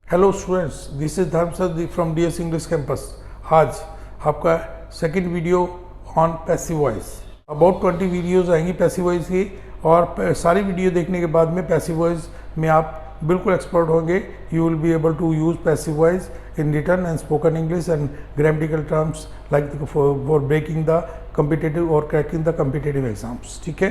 Hello students, this is धर्म sir from DS English campus. आज आपका second video on passive voice. About 20 videos आएंगी passive voice की, और सारी वीडियो देखने के बाद में पैसिव वॉइस में आप बिल्कुल एक्सपर्ट होंगे। You will be able to use passive voice in written and spoken English and grammatical terms like for breaking the competitive और क्रैकिंग द कम्पिटेटिव एग्जाम्स। ठीक है,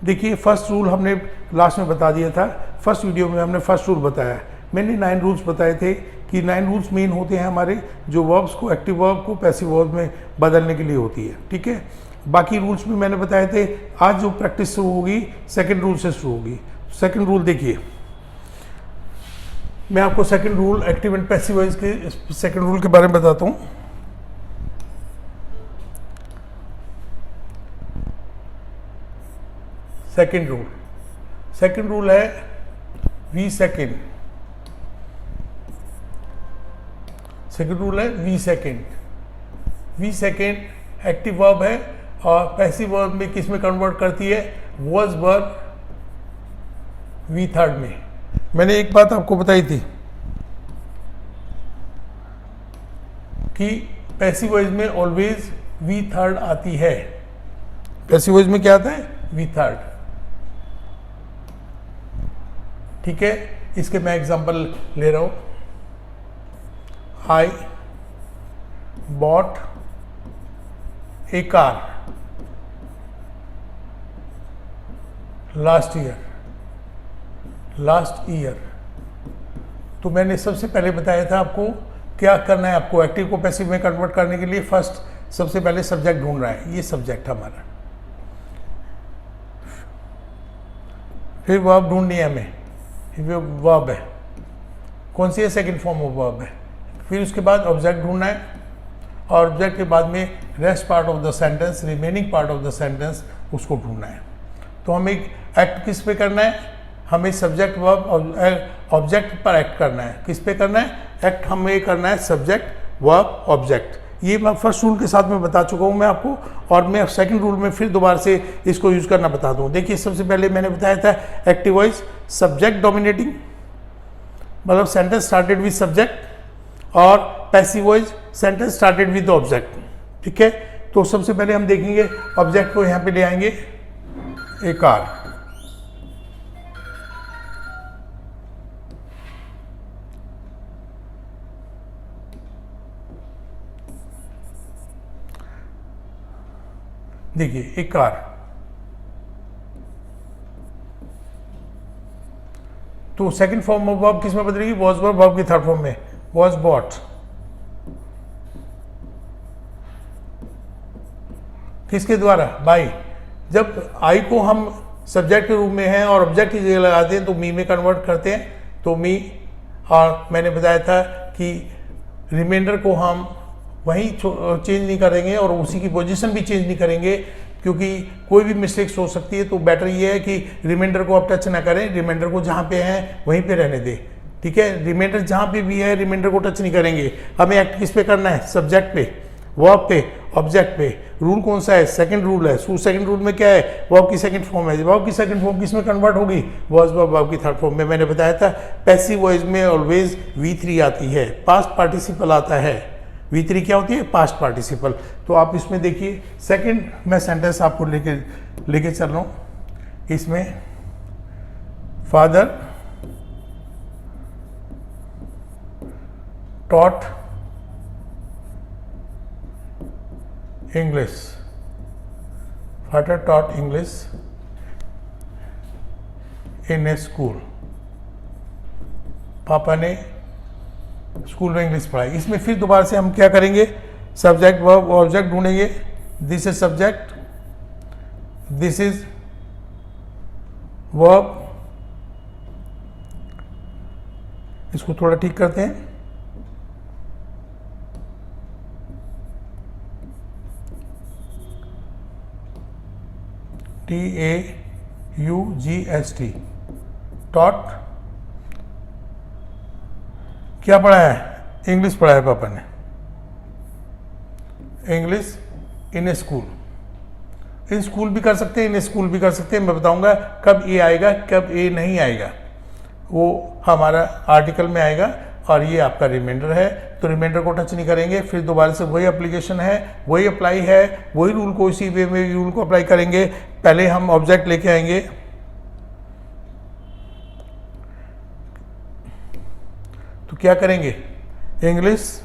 देखिए फर्स्ट रूल हमने लास्ट में बता दिया था। फर्स्ट वीडियो में हमने फर्स्ट रूल बताया। मैंने 9 रूल्स बताए थे कि 9 रूल्स मेन होते हैं हमारे, जो वर्ब्स को, एक्टिव वर्ब को पैसिव वर्ब में बदलने के लिए होती है। ठीक है, बाकी रूल्स भी मैंने बताए थे। आज जो प्रैक्टिस शुरू होगी सेकंड रूल से शुरू होगी। सेकंड रूल देखिए, मैं आपको second rule active and passive voice के सेकंड रूल के बारे में बताता हूँ। सेकंड रूल है वी सेकंड। सेकंड रूल है वी सेकंड एक्टिव वर्ब है और पैसिव वर्ब में किस में कन्वर्ट करती है? वॉज वर्ब वी थर्ड में। मैंने एक बात आपको बताई थी कि पैसिव वॉइस में ऑलवेज वी थर्ड आती है। पैसिव वॉइस में क्या आता है? V third. ठीक है, इसके मैं एग्जांपल ले रहा हूं। I bought a car last year। तो मैंने सबसे पहले बताया था आपको क्या करना है। आपको एक्टिव को पैसिव में कन्वर्ट करने के लिए फर्स्ट सबसे पहले सब्जेक्ट ढूंढना है। ये सब्जेक्ट हमारा, फिर वर्ब ढूंढनी है हमें। वर्ब है, कौन सी है? सेकंड फॉर्म ऑफ वर्ब है। फिर उसके बाद ऑब्जेक्ट ढूंढना है, और ऑब्जेक्ट के बाद में rest part of the sentence, remaining part of the sentence, उसको ढूंढना है। तो हमें एक्ट किस पे करना है? हमें सब्जेक्ट वर्ब ऑब्जेक्ट पर एक्ट करना है। किस पे करना है एक्ट? हमें करना है सब्जेक्ट वर्ब ऑब्जेक्ट। ये मैं फर्स्ट रूल के साथ में बता चुका हूँ मैं आपको, और मैं सेकंड रूल में फिर दोबारा से इसको यूज करना बता दूँ। देखिए, सबसे पहले मैंने बताया था एक्टिव वॉइस सब्जेक्ट डोमिनेटिंग, मतलब सेंटेंस स्टार्टेड विद सब्जेक्ट, और passive voice sentence started with object. ठीक है, तो सबसे पहले हम देखेंगे ऑब्जेक्ट को यहां पे ले आएंगे, ए कार। देखिए एक कार, तो सेकंड फॉर्म ऑफ वर्ब किस में बदलेगी? वॉज वर्ब वर्ब की थर्ड फॉर्म में, वॉज बॉट। किसके द्वारा? बाई। जब आई को हम सब्जेक्ट के रूप में हैं और ऑब्जेक्ट की जगह लगाते हैं तो मी में कन्वर्ट करते हैं, तो मी। और मैंने बताया था कि रिमाइंडर को हम वहीं चेंज नहीं करेंगे और उसी की पोजीशन भी चेंज नहीं करेंगे, क्योंकि कोई भी मिस्टेक्स हो सकती है। तो बेटर ये है कि रिमाइंडर को आप टच ना करें, रिमाइंडर को जहाँ पे है वहीं पे रहने दें। ठीक है, रिमाइंडर जहाँ पे भी है रिमाइंडर को टच नहीं करेंगे। हमें एक्ट किस पे करना है? सब्जेक्ट पे, वर्ब पे, ऑब्जेक्ट पे। रूल कौन सा है? सेकंड रूल है। सेकंड रूल में क्या है? वर्ब की सेकंड फॉर्म है। वर्ब की सेकंड फॉर्म किस में कन्वर्ट होगी? वॉज वर्ब वर्ब की थर्ड फॉर्म में। मैंने बताया था पैसिव वॉइस में ऑलवेज V3 आती है, पास्ट पार्टिसिपल आता है। V3 क्या होती है? Past participle. तो आप इसमें देखिए, सेकंड मैं सेंटेंस आपको लेके चल रहा हूँ। इसमें father taught English। Father taught English in a school। पापा ने स्कूल में इंग्लिश पढ़ाई। इसमें फिर दोबारा से हम क्या करेंगे? सब्जेक्ट वर्ब ऑब्जेक्ट ढूंढेंगे। This is subject, this is verb. इसको थोड़ा ठीक करते हैं। TAUGST, taught. क्या पढ़ा है? इंग्लिश पढ़ा है पापा ने, English in A school. In school भी कर सकते हैं, इन स्कूल भी कर सकते हैं। मैं बताऊंगा कब ए आएगा, कब ए नहीं आएगा, वो हमारा आर्टिकल में आएगा। और ये आपका रिमाइंडर है, तो रिमाइंडर को टच नहीं करेंगे। फिर दोबारा से वही एप्लीकेशन है, वही अप्लाई है, वही रूल को इसी वे में रूल को अप्लाई करेंगे। पहले हम ऑब्जेक्ट लेके आएंगे, तो क्या करेंगे, इंग्लिश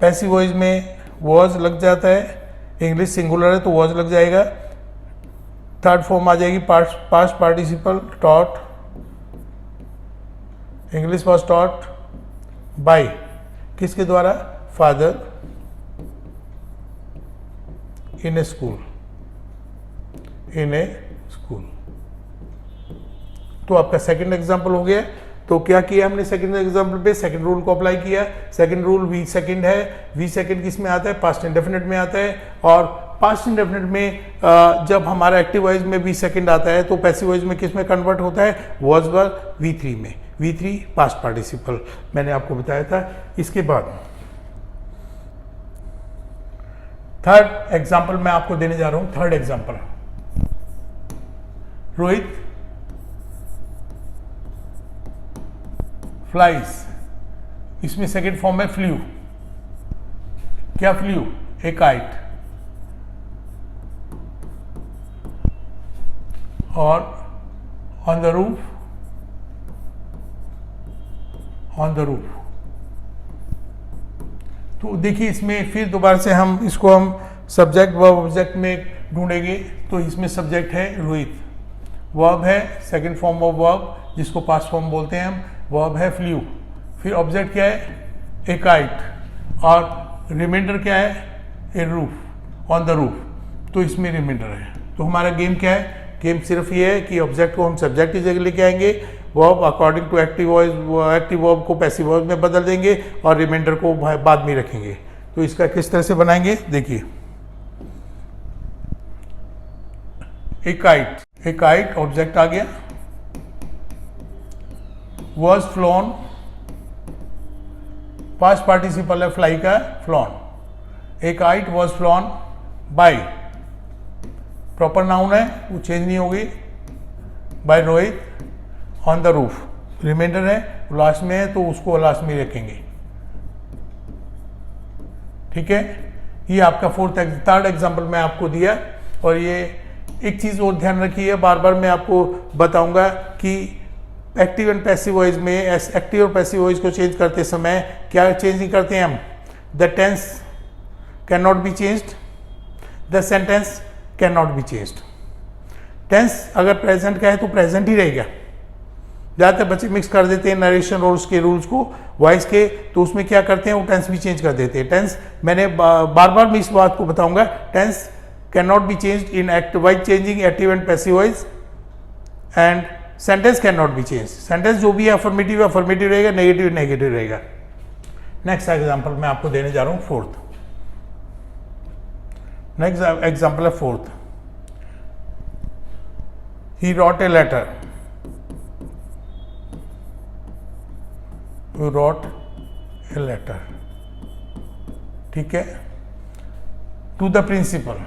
पैसिव वॉइस में वॉज लग जाता है, इंग्लिश सिंगुलर है तो वॉज लग जाएगा। थर्ड फॉर्म आ जाएगी past participle taught, English was taught by, किसके द्वारा, father in A school, in A school. तो आपका सेकंड एग्जांपल हो गया। तो क्या किया हमने सेकंड एग्जांपल पे, सेकंड रूल को अप्लाई किया। सेकंड रूल वी सेकंड है, वी सेकंड किस में आता है, पास्ट इंडेफिनिट में आता है। और पास्ट इंडेफिनिट में जब हमारा एक्टिव वॉइस में वी सेकंड आता है तो पैसिव वॉइस में किस में कन्वर्ट होता है, वॉज वर V3 में, V3 पास्ट पार्टिसिपल मैंने आपको बताया था। इसके बाद थर्ड एग्जांपल मैं आपको देने जा रहा हूं। थर्ड एग्जांपल, रोहित फ्लाइज, इसमें सेकेंड फॉर्म है फ्लू। क्या फ्लू, ए काइट। और on the roof, on the roof. तो देखिए इसमें फिर दोबारा से हम इसको हम सब्जेक्ट वर्ब ऑब्जेक्ट में ढूंढेंगे। तो इसमें सब्जेक्ट है रोहित, वर्ब है सेकेंड फॉर्म ऑफ वर्ब जिसको पास्ट फॉर्म बोलते हैं हम, वर्ब है फ्लू। फिर ऑब्जेक्ट क्या है, ए काइट, और रिमाइंडर क्या है, ए रूफ, ऑन द रूफ। तो इसमें रिमाइंडर है। तो हमारा गेम क्या है, गेम सिर्फ ये है कि ऑब्जेक्ट को हम सब्जेक्ट की जगह लेके आएंगे, verb according to active voice, active verb को पैसिव वर्ब में बदल देंगे और रिमाइंडर को बाद में रखेंगे। तो इसका किस तरह से बनाएंगे, देखिए a kite, a kite object आ गया, वॉज फ्लॉन, पास्ट पार्टिसिपल है फ्लाई का, flown. A kite was flown by, proper noun है वो चेंज नहीं होगी, by Rohit, on the roof. Reminder है लास्ट में है तो उसको लास्ट में रखेंगे। ठीक है, ये आपका थर्ड एग्जांपल मैं आपको दिया। और ये एक चीज़ और ध्यान रखिए, बार बार मैं आपको बताऊंगा कि एक्टिव एंड पैसिव वॉइस में एक्टिव और पैसिव वॉइस को चेंज करते समय क्या चेंज नहीं करते हैं हम, the tense can not be changed, the sentence can not be changed. Tense अगर प्रेजेंट का है तो प्रेजेंट ही रहेगा। ज़्यादातर बच्चे मिक्स कर देते हैं नरेशन और उसके रूल्स को वॉइस के, तो उसमें क्या करते हैं वो टेंस भी चेंज कर देते हैं। टेंस मैंने बार बार मैं इस बात को बताऊंगा, tense can not be changed in active voice changing active and passive voice, and sentence can not be change. Sentence जो भी है अफर्मेटिव अफर्मेटिव रहेगा, नेगेटिव नेगेटिव रहेगा। नेक्स्ट एग्जांपल मैं आपको देने जा रहा हूं फोर्थ। नेक्स्ट एग्जांपल है fourth, he wrote a letter, you wrote a letter, ठीक है, to the principal,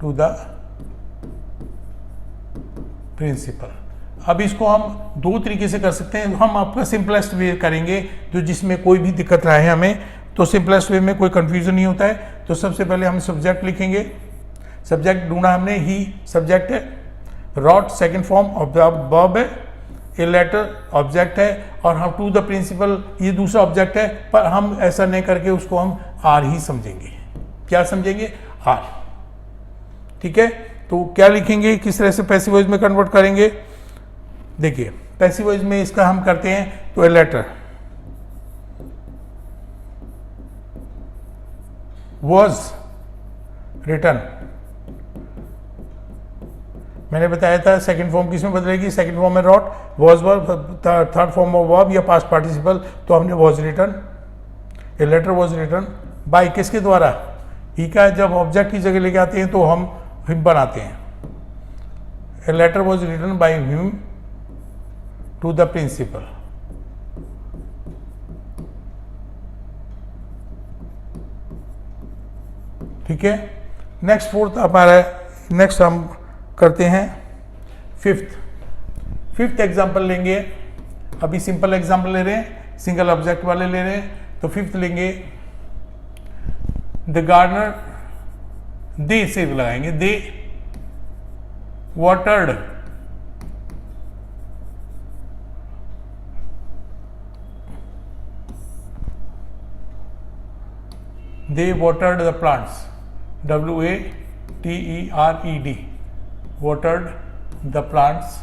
to the principal. अब इसको हम दो तरीके से कर सकते हैं। हम आपका सिंपलेस्ट वे करेंगे जो जिसमें कोई भी दिक्कत ना है हमें, तो सिंपलेस्ट वे में कोई कंफ्यूजन नहीं होता है। तो सबसे पहले हम सब्जेक्ट लिखेंगे, सब्जेक्ट ढूंढा हमने, ही सब्जेक्ट है, wrote second form of verb है, ए लेटर ऑब्जेक्ट है, और हम टू द प्रिंसिपल ये दूसरा ऑब्जेक्ट है। पर हम ऐसा नहीं करके उसको हम आर ही समझेंगे। क्या समझेंगे, आर। ठीक है, तो क्या लिखेंगे, किस तरह से पैसिव वॉइस में कन्वर्ट करेंगे। देखिए पैसिव वॉइस में इसका हम करते हैं तो ए लेटर वॉज रिटन, मैंने बताया था सेकंड फॉर्म किस में बदलेगी, सेकंड फॉर्म में wrote, was verb, third form of verb या पास्ट पार्टिसिपल, तो हमने was written, a letter was written by, किसके द्वारा, ही का जब ऑब्जेक्ट की जगह लेके आते हैं तो हम हिम बनाते हैं, a letter was written by him to the principal. ठीक है, नेक्स्ट फोर्थ हमारा, नेक्स्ट हम करते हैं फिफ्थ। फिफ्थ एग्जाम्पल लेंगे, अभी सिंपल एग्जाम्पल ले रहे हैं, सिंगल ऑब्जेक्ट वाले ले रहे हैं, तो फिफ्थ लेंगे द गार्डनर, दे से लगाएंगे, दे watered they watered the plants, WATERED, watered the plants,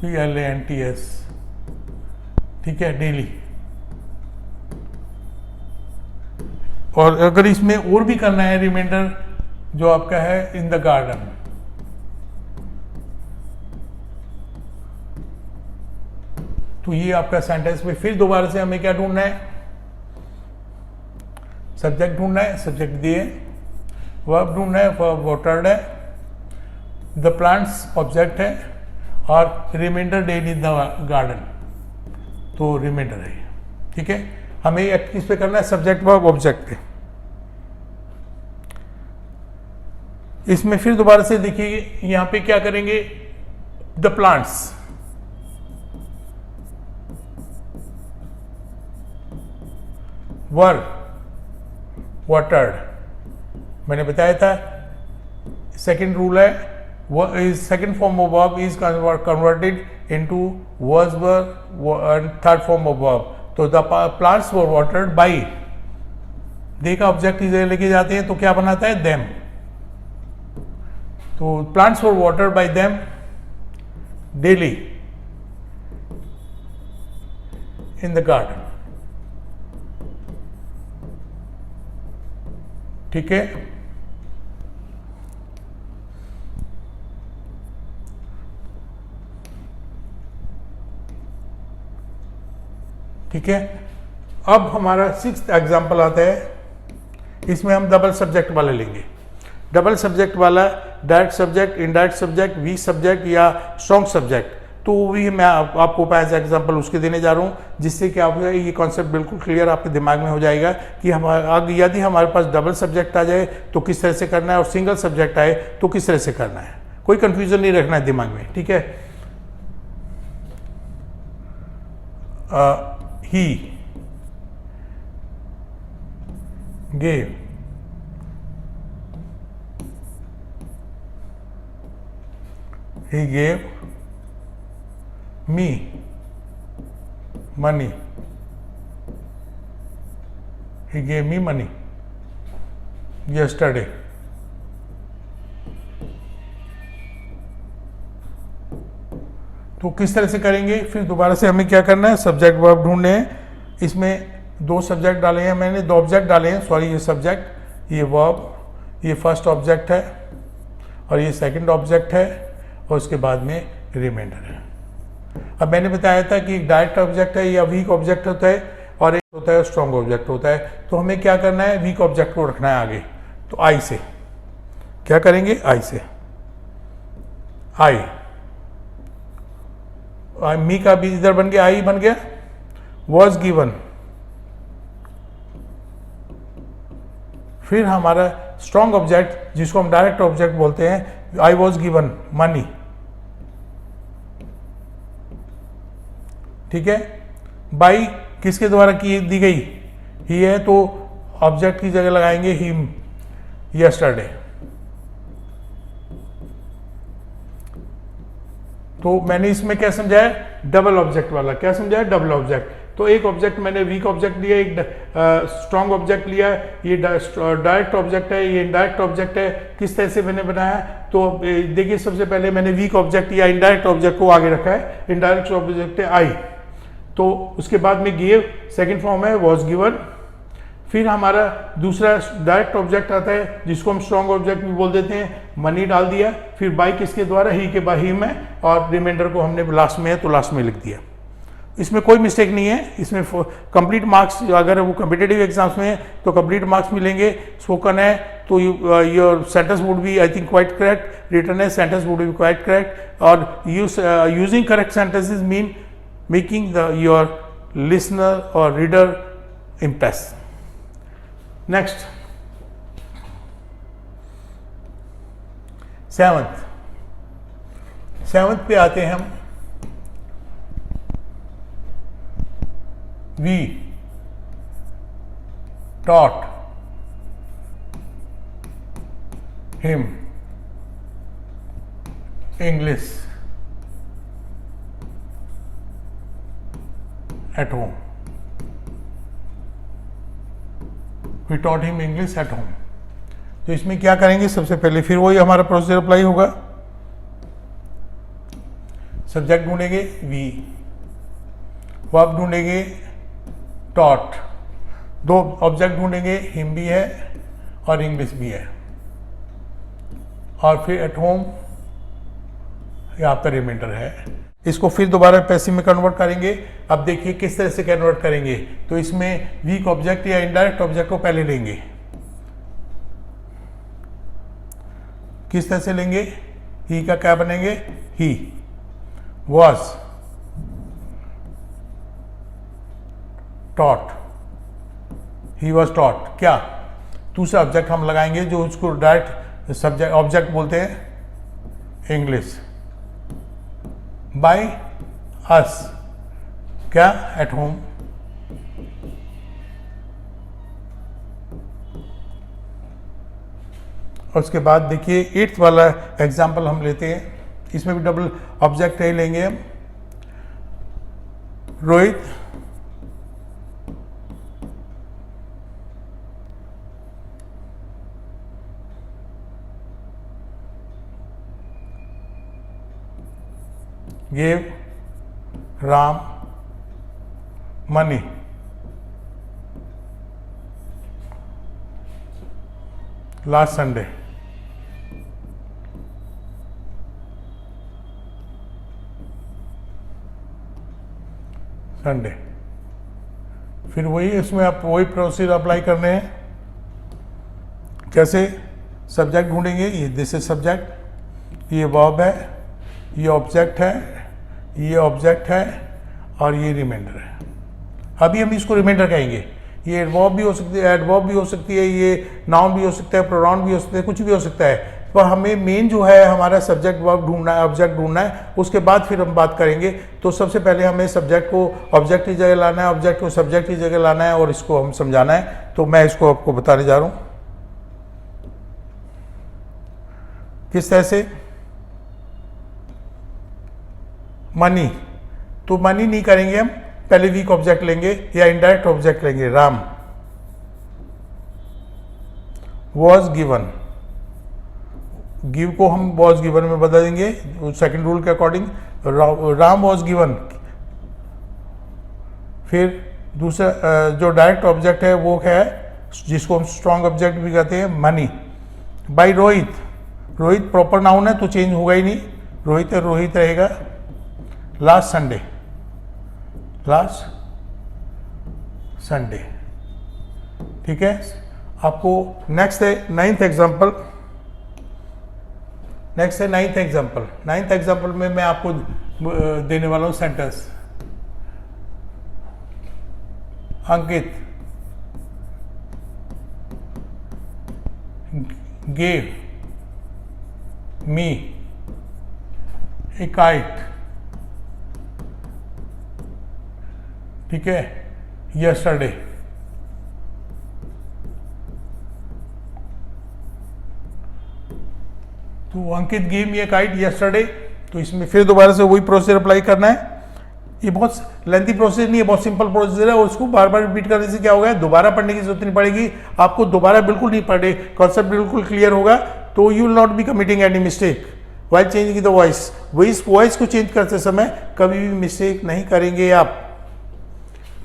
PLANTS, ठीक है, डेली। और अगर इसमें और भी करना है रिमाइंडर जो आपका है इन द गार्डन, तो ये आपका सेंटेंस में फिर दोबारा से हमें क्या ढूंढना है, सब्जेक्ट ढूंढना है, सब्जेक्ट दिए, वर्ब ढूंढना है, वर्ब वाटर्ड है, द प्लांट्स ऑब्जेक्ट है, और reminder dead in the garden, तो रिमाइंडर है, ठीक है। हमें एक्ट किस पे करना है, सब्जेक्ट वर्ब ऑब्जेक्ट पे। इसमें फिर दोबारा से देखिए यहां पे क्या करेंगे, द प्लांट्स, वर्ब वाटर्ड, मैंने बताया था सेकंड रूल है, second form of verb is converted into was were and third form of verb. तो the plants were watered by, they का ऑब्जेक्ट इधर लेके जाते हैं तो क्या बनाता है, देम, तो plants were watered bye them daily in the garden, ठीक है। ठीक है, अब हमारा सिक्स्थ एग्जाम्पल आता है, इसमें हम डबल सब्जेक्ट वाले लेंगे। डबल सब्जेक्ट वाला direct subject, indirect subject, weak subject या स्ट्रॉन्ग सब्जेक्ट, तो भी मैं आपको एज एग्जाम्पल उसके देने जा रहा हूँ, जिससे कि आप ये कॉन्सेप्ट बिल्कुल क्लियर आपके दिमाग में हो जाएगा कि यदि हमारे पास डबल सब्जेक्ट आ जाए तो किस तरह से करना है, और सिंगल सब्जेक्ट आए तो किस तरह से करना है। कोई कंफ्यूजन नहीं रखना है दिमाग में, ठीक है। He gave he gave me money, he gave me money yesterday, तो किस तरह से करेंगे, फिर दोबारा से हमें क्या करना है, सब्जेक्ट वर्ब ढूंढने हैं। इसमें दो सब्जेक्ट डाले हैं मैंने, दो ऑब्जेक्ट डाले हैं, सॉरी, ये सब्जेक्ट, ये वर्ब, ये फर्स्ट ऑब्जेक्ट है और ये सेकंड ऑब्जेक्ट है, और उसके बाद में रिमाइंडर है। अब मैंने बताया था कि एक डायरेक्ट ऑब्जेक्ट है या वीक ऑब्जेक्ट होता है, और एक होता है स्ट्रॉन्ग ऑब्जेक्ट होता है। तो हमें क्या करना है, वीक ऑब्जेक्ट को रखना है आगे, तो आई से क्या करेंगे, आई से, आई, मी का भी इधर बन गया, आई बन गया, वॉज गिवन, फिर हमारा स्ट्रॉन्ग ऑब्जेक्ट जिसको हम डायरेक्ट ऑब्जेक्ट बोलते हैं, आई वॉज गिवन मनी, ठीक है। बाई किसके द्वारा की दी गई, ही है, तो ऑब्जेक्ट की जगह लगाएंगे हिम, यस्टरडे। तो मैंने इसमें क्या समझाया, डबल ऑब्जेक्ट वाला, क्या समझाया, डबल ऑब्जेक्ट। तो एक ऑब्जेक्ट मैंने वीक ऑब्जेक्ट लिया, एक स्ट्रॉन्ग ऑब्जेक्ट लिया, ये डायरेक्ट ऑब्जेक्ट है, ये इनडायरेक्ट ऑब्जेक्ट है। किस तरह से मैंने बनाया, तो देखिए सबसे पहले मैंने वीक ऑब्जेक्ट या इनडायरेक्ट ऑब्जेक्ट को आगे रखा है, इनडायरेक्ट ऑब्जेक्ट है आई, तो उसके बाद में गिव सेकंड फॉर्म है, वॉज गिवन। फिर हमारा दूसरा डायरेक्ट ऑब्जेक्ट आता है जिसको हम स्ट्रॉन्ग ऑब्जेक्ट भी बोल देते हैं, मनी डाल दिया। फिर बाई किसके द्वारा, ही के बाई हिम है, और रिमाइंडर को हमने लास्ट में है तो लास्ट में लिख दिया। इसमें कोई मिस्टेक नहीं है, इसमें कंप्लीट मार्क्स, अगर वो कॉम्पिटिटिव एग्जाम्स में है तो कंप्लीट मार्क्स मिलेंगे। स्पोकन है तो your sentence would be I think quite correct, written है sentence would be quite correct, और using correct sentences mean making your listener और reader impress. Next, seventh, 7th पे आते हैं हम। We taught him English at home. We taught him English at home. तो इसमें क्या करेंगे, सबसे पहले फिर वही हमारा प्रोसीजर अप्लाई होगा। सब्जेक्ट ढूंढेंगे वी, वर्ब ढूंढेंगे टॉट, दो ऑब्जेक्ट ढूंढेंगे, हिम भी है और इंग्लिश भी है, और फिर एट होम ये आपका रिमाइंडर है। इसको फिर दोबारा पैसिव में कन्वर्ट करेंगे। अब देखिए किस तरह से कन्वर्ट करेंगे। तो इसमें वीक ऑब्जेक्ट या इनडायरेक्ट ऑब्जेक्ट को पहले लेंगे। किस तरह से लेंगे, ही का क्या बनेंगे, he was taught, he was taught, क्या दूसरा ऑब्जेक्ट हम लगाएंगे जो उसको डायरेक्ट सब्जेक्ट ऑब्जेक्ट बोलते हैं, इंग्लिश, बाय अस, क्या एट होम। और उसके बाद देखिए 8th वाला एग्जाम्पल हम लेते हैं। इसमें भी डबल ऑब्जेक्ट है, लेंगे हम Rohit gave Ram money last Sunday। Sunday. फिर वही इसमें आप वही प्रोसीजर अप्लाई करने हैं। कैसे, सब्जेक्ट ढूंढेंगे, ये दिस इज सब्जेक्ट, ये वर्ब है, ये ऑब्जेक्ट है, ये ऑब्जेक्ट है और ये रिमाइंडर है। अभी हम इसको रिमाइंडर कहेंगे। ये एडवर्ब भी हो सकती है, एडवर्ब भी हो सकती है, ये नाउन भी हो सकता है, प्रोनाउन भी हो सकता है, कुछ भी हो सकता है। पर हमें मेन जो है हमारा सब्जेक्ट वर्ब ढूंढना है, ऑब्जेक्ट ढूंढना है। उसके बाद फिर हम बात करेंगे। तो सबसे पहले हमें सब्जेक्ट को ऑब्जेक्ट की जगह लाना है, ऑब्जेक्ट को सब्जेक्ट की जगह लाना है और इसको हम समझाना है। तो मैं इसको आपको बताने जा रहा हूँ किस तरह से। मनी, तो मनी नहीं करेंगे हम, पहले वीक ऑब्जेक्ट लेंगे या इनडायरेक्ट ऑब्जेक्ट लेंगे। राम वॉज गिवन, गिव को हम वॉज गिवन में बदल देंगे सेकंड रूल के अकॉर्डिंग। Ram was given. फिर दूसरा जो डायरेक्ट ऑब्जेक्ट है वो है जिसको हम स्ट्रॉन्ग ऑब्जेक्ट भी कहते हैं, money, by Rohit. Rohit proper noun है तो चेंज होगा ही नहीं, रोहित है रोहित रहेगा। लास्ट संडे, लास्ट संडे, ठीक है। आपको नेक्स्ट है 9th एग्जाम्पल। नेक्स्ट है 9th एग्जाम्पल। 9th एग्जाम्पल में मैं आपको देने वाला हूं sentence. Ankit gave me a kite, ठीक है, yesterday। तो अंकित गेम ये काइट yesterday। तो इसमें फिर दोबारा से वही प्रोसीजर अप्लाई करना है। ये बहुत लेंथी प्रोसीजर नहीं है, बहुत सिंपल प्रोसीजर है और उसको बार बार रिपीट करने से क्या होगा, दोबारा पढ़ने की जरूरत नहीं पड़ेगी आपको। दोबारा बिल्कुल नहीं पढ़े, कॉन्सेप्ट बिल्कुल क्लियर होगा। तो you will not be committing any mistake while changing the voice. Voice को चेंज करते समय कभी भी मिस्टेक नहीं करेंगे आप।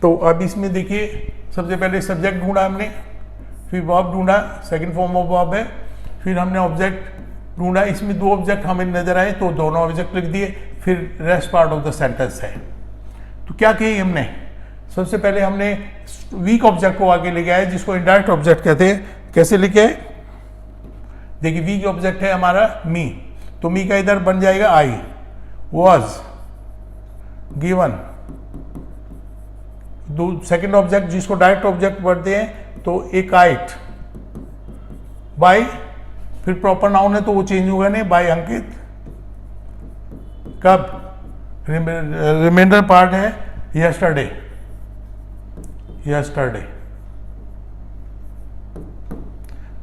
तो अब इसमें देखिए सबसे पहले सब्जेक्ट ढूंढा हमने, फिर वर्ब ढूंढा, सेकंड फॉर्म ऑफ वर्ब है। फिर हमने ऑब्जेक्ट ढूंढा, इसमें दो ऑब्जेक्ट हमें नजर आए तो दोनों ऑब्जेक्ट लिख दिए। फिर rest part of the sentence है। तो क्या किए हमने, सबसे पहले हमने वीक ऑब्जेक्ट को आगे लेके आए जिसको इनडायरेक्ट ऑब्जेक्ट कहते हैं। कैसे लिखे, देखिए वीक ऑब्जेक्ट है हमारा मी, तो मी का इधर बन जाएगा आई। वॉज गिवन, सेकेंड ऑब्जेक्ट जिसको डायरेक्ट ऑब्जेक्ट बोलते हैं तो ए काइट। बाय, फिर प्रॉपर नाउन है तो वो चेंज होगा नहीं, बाय अंकित कब? रिमाइंडर पार्ट है यस्टरडे, यस्टरडे।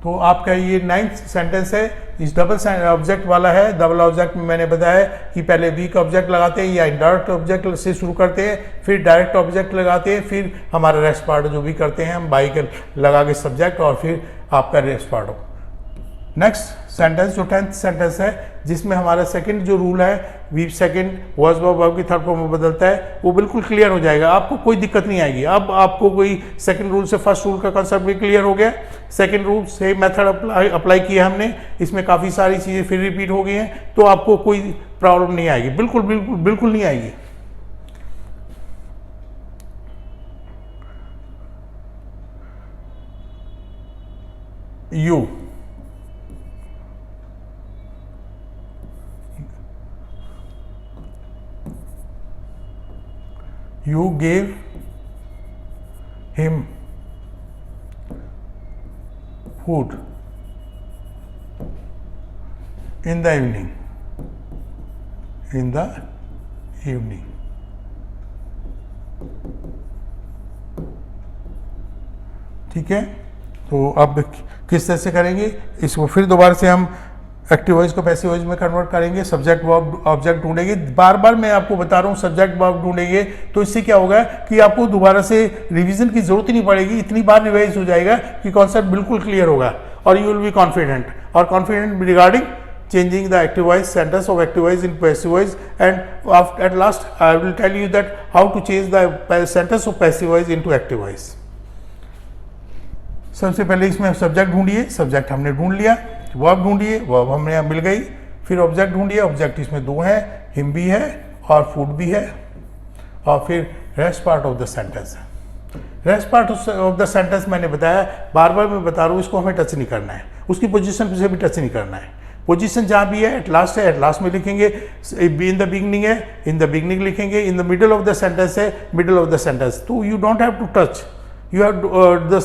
तो आपका ये 9th सेंटेंस है, इस डबल ऑब्जेक्ट वाला है। डबल ऑब्जेक्ट में मैंने बताया कि पहले वीक ऑब्जेक्ट लगाते हैं या इनडायरेक्ट ऑब्जेक्ट से शुरू करते हैं, फिर डायरेक्ट ऑब्जेक्ट लगाते हैं, फिर हमारा रेस्ट पार्ट जो भी करते हैं हम बाई के लगा के सब्जेक्ट, और फिर आपका रेस्ट पार्ट हो। नेक्स्ट सेंटेंस जो 10th सेंटेंस है, जिसमें हमारा सेकंड जो रूल है, वी सेकंड वॉज वर्ब की थर्ड फॉर्म में बदलता है, वो बिल्कुल क्लियर हो जाएगा, आपको कोई दिक्कत नहीं आएगी। अब आपको कोई सेकंड रूल से फर्स्ट रूल का कॉन्सेप्ट भी क्लियर हो गया। सेकंड रूल से मेथड अप्लाई किया हमने, इसमें काफ़ी सारी चीज़ें फिर रिपीट हो गई हैं, तो आपको कोई प्रॉब्लम नहीं आएगी, बिल्कुल बिल्कुल बिल्कुल नहीं आएगी। You, you gave him food in the evening, in the evening। ठीक है, तो अब किस तरह से करेंगे इसको, फिर दोबारा से हम एक्टिव वॉइस को पैसिव वॉइस में कन्वर्ट करेंगे, सब्जेक्ट वर्ब ऑब्जेक्ट ढूंढेंगे। बार बार मैं आपको बता रहा हूँ सब्जेक्ट वर्ब ढूंढेंगे, तो इससे क्या होगा कि आपको दोबारा से रिवीजन की जरूरत ही नहीं पड़ेगी, इतनी बार रिवाइज हो जाएगा कि कॉन्सेप्ट बिल्कुल क्लियर होगा, और यू विल बी कॉन्फिडेंट, और confident regarding changing the active voice sentence of active voice in passive voice, and at last I will tell you that how to change the sentence of passive voice into active voice। सबसे पहले इसमें subject ढूंढिए, subject हमने ढूंढ लिया, verb ढूंढिए, verb हमें यहाँ मिल गई, फिर ऑब्जेक्ट ढूंढिए, ऑब्जेक्ट इसमें दो हैं, हिम भी है और फूड भी है, और फिर rest part of the sentence. Rest part of the sentence मैंने बताया, बार बार मैं बता रहा हूँ, इसको हमें टच नहीं करना है, उसकी पोजीशन से भी टच नहीं करना है। पोजीशन जहाँ भी है, एट लास्ट है, एट लास्ट में लिखेंगे, इन द बिगनिंग है, इन द बिगनिंग लिखेंगे, in the middle of the sentence है, मिडल ऑफ द सेंटेंस। तो you don't have to touch, you have the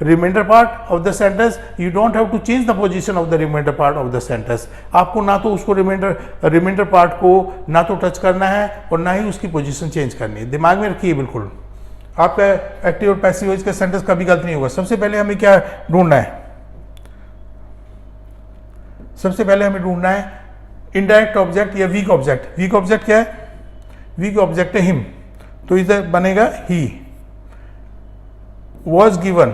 remainder part of the sentence, you don't have to change the position of the remainder part of the sentence। आपको ना तो उसको reminder part को ना तो touch करना है और ना ही उसकी पोजीशन चेंज करनी है, दिमाग में रखिए बिल्कुल। आपका एक्टिव और पैसिव वॉइस का सेंटेंस कभी गलत नहीं होगा। सबसे पहले हमें क्या ढूंढना है, सबसे पहले हमें ढूंढना है इनडायरेक्ट ऑब्जेक्ट या वीक ऑब्जेक्ट। वीक ऑब्जेक्ट क्या है? वीक ऑब्जेक्ट है हिम, तो इधर बनेगा ही। was given,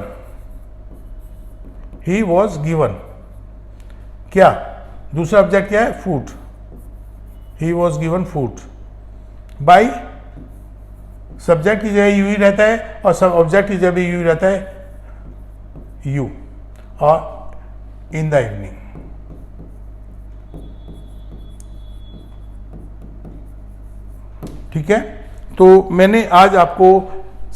he was given, क्या दूसरा ऑब्जेक्ट क्या है? Food, he was given food by, subject की जगह यू ही रहता है और सब ऑब्जेक्ट की जगह यू ही रहता है यू, और इन द इवनिंग। ठीक है, तो मैंने आज आपको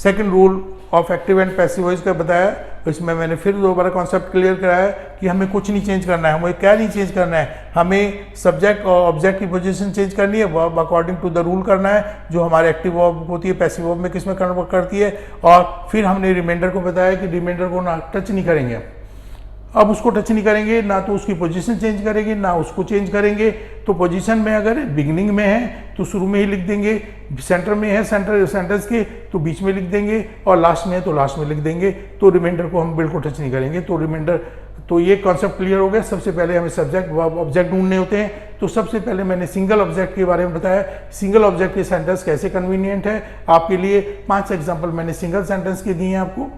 second rule of active and passive voice का बताया, इसमें मैंने फिर दोबारा कॉन्सेप्ट क्लियर कराया कि हमें कुछ नहीं चेंज करना है। हमें क्या नहीं चेंज करना है, हमें सब्जेक्ट और ऑब्जेक्ट की पोजीशन चेंज करनी है, verb according to the rule करना है, जो हमारे एक्टिव वर्ब होती है पैसिव वर्ब में किस में कन्वर्ट करती है। और फिर हमने रिमाइंडर को बताया कि रिमाइंडर को ना टच नहीं करेंगे, अब उसको टच नहीं करेंगे, ना तो उसकी पोजीशन चेंज करेंगे ना उसको चेंज करेंगे। तो पोजीशन में अगर बिगिनिंग में है तो शुरू में ही लिख देंगे, सेंटर में है सेंटेंस के तो बीच में लिख देंगे, और लास्ट में है तो लास्ट में लिख देंगे। तो रिमाइंडर को हम बिल्कुल टच नहीं करेंगे। तो रिमाइंडर, तो ये कॉन्सेप्ट क्लियर हो गया। सबसे पहले हमें सब्जेक्ट वर्ब ऑब्जेक्ट ढूंढने होते हैं, तो सबसे पहले मैंने सिंगल ऑब्जेक्ट के बारे में बताया, सिंगल ऑब्जेक्ट के सेंटेंस कैसे कन्वीनियंट है आपके लिए। 5 एग्जाम्पल मैंने सिंगल सेंटेंस के दिए हैं आपको,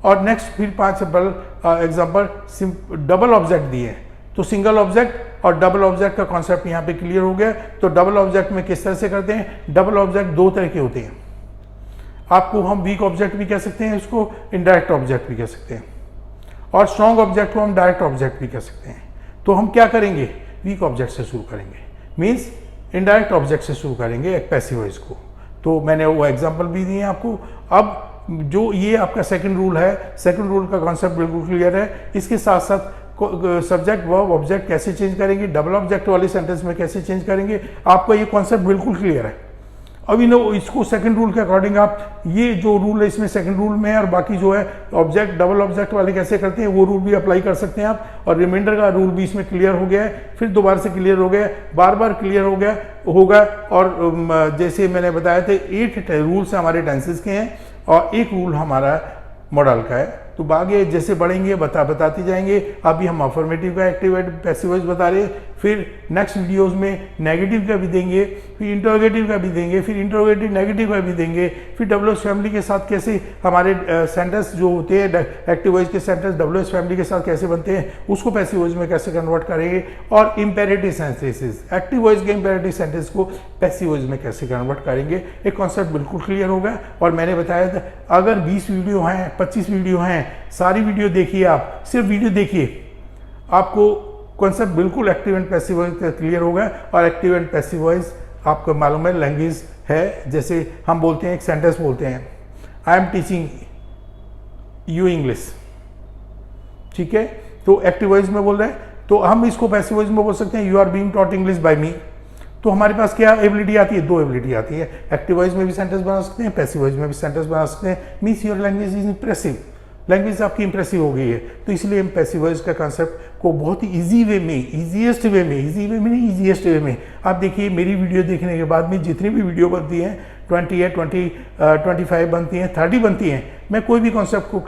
और नेक्स्ट फिर 5 एग्जाम्पल डबल ऑब्जेक्ट दिए। तो सिंगल ऑब्जेक्ट और डबल ऑब्जेक्ट का कॉन्सेप्ट यहाँ पे क्लियर हो गया। तो डबल ऑब्जेक्ट में किस तरह से करते हैं, डबल ऑब्जेक्ट 2 तरह के होते हैं। आपको हम वीक ऑब्जेक्ट भी कह सकते हैं, इसको इनडायरेक्ट ऑब्जेक्ट भी कह सकते हैं, और स्ट्रॉन्ग ऑब्जेक्ट को हम डायरेक्ट ऑब्जेक्ट भी कह सकते हैं। तो हम क्या करेंगे, वीक ऑब्जेक्ट से शुरू करेंगे, मीन्स इनडायरेक्ट ऑब्जेक्ट से शुरू करेंगे एक पैसिव वॉइस को। तो मैंने वो एग्जाम्पल भी दिए आपको। अब जो ये आपका सेकंड रूल है, सेकंड रूल का कॉन्सेप्ट बिल्कुल क्लियर है। इसके साथ साथ सब्जेक्ट वर्ब ऑब्जेक्ट कैसे चेंज करेंगे, डबल ऑब्जेक्ट वाले सेंटेंस में कैसे चेंज करेंगे, आपको ये कॉन्सेप्ट बिल्कुल क्लियर है। अब इसको सेकंड रूल के अकॉर्डिंग आप ये जो रूल है इसमें सेकंड रूल में है, और बाकी जो है ऑब्जेक्ट डबल ऑब्जेक्ट वाले कैसे करते हैं वो रूल भी अप्लाई कर सकते हैं आप, और रिमाइंडर का रूल भी इसमें क्लियर हो गया है, फिर दोबारा से क्लियर हो गया, बार बार क्लियर हो गया होगा। और जैसे मैंने बताया था 8 रूल्स हमारे टेंसेस के हैं और 1 रूल हमारा मॉडल का है। तो आगे जैसे बढ़ेंगे बताते जाएंगे। अभी हम अफर्मेटिव का एक्टिव पैसिव वॉइस बता रहे हैं, फिर नेक्स्ट वीडियोस में नेगेटिव का भी देंगे, फिर इंटरोगेटिव का भी देंगे, फिर इंटरोगेटिव नेगेटिव का भी देंगे, फिर डब्ल्यूएस फैमिली के साथ कैसे हमारे सेंटेंस जो होते हैं एक्टिव वॉइस के सेंटेंस डब्ल्यूएस फैमिली के साथ कैसे बनते हैं उसको पैसिव वॉइस में कैसे कन्वर्ट करेंगे, और इंपेरेटिव सेंटेंसेस एक्टिव वॉइस के इंपेरेटिव सेंटेंस को पैसिव वॉइस में कैसे कन्वर्ट करेंगे। एक कॉन्सेप्ट बिल्कुल क्लियर होगा। और मैंने बताया था अगर 20 वीडियो हैं 25 वीडियो हैं, सारी वीडियो देखिए, आप सिर्फ वीडियो देखिए, आपको कॉन्सेप्ट बिल्कुल active and passive voice clear होगा। और एक्टिव एंड पैसिव वॉइस आपको मालूम है लैंग्वेज है, जैसे हम बोलते हैं एक सेंटेंस बोलते हैं I am teaching you English, ठीक है, तो एक्टिव वॉइस में बोल रहे हैं, तो हम इसको पैसिव वॉइस में बोल सकते हैं you are being taught English by me. तो हमारे पास क्या एबिलिटी आती है, 2 एबिलिटी आती है, एक्टिव वॉइस में भी सेंटेंस बना सकते हैं, पैसिव वॉइस में भी सेंटेंस बना सकते हैं। Means your language is impressive, language आपकी इंप्रेसिव हो गई है। तो इसलिए हम पैसिव वॉइस का कंसेप्ट को बहुत ही इजी वे में, ईजीएस्ट वे में, इजी वे में नहीं ईजीएस्ट वे में, आप देखिए मेरी वीडियो देखने के बाद में जितनी भी वीडियो बनती हैं 20 है 25 बनती हैं 30 बनती हैं, मैं कोई भी कॉन्सेप्ट को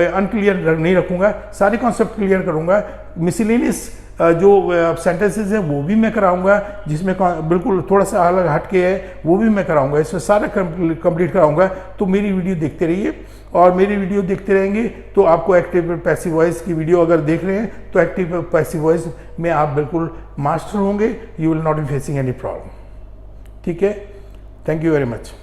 अनक्लियर नहीं रखूँगा, सारे कॉन्सेप्ट क्लियर करूँगा। मिसलेनियस जो सेंटेंसेस हैं वो भी मैं कराऊंगा, जिसमें बिल्कुल थोड़ा सा अलग हटके है वो भी मैं कराऊंगा, इसमें सारा कंप्लीट कराऊंगा। तो मेरी वीडियो देखते रहिए, और मेरी वीडियो देखते रहेंगे तो आपको एक्टिव पैसिव वॉइस की वीडियो अगर देख रहे हैं तो एक्टिव पैसिव वॉइस में आप बिल्कुल मास्टर होंगे, you will not be facing any problem. ठीक है, थैंक यू वेरी मच।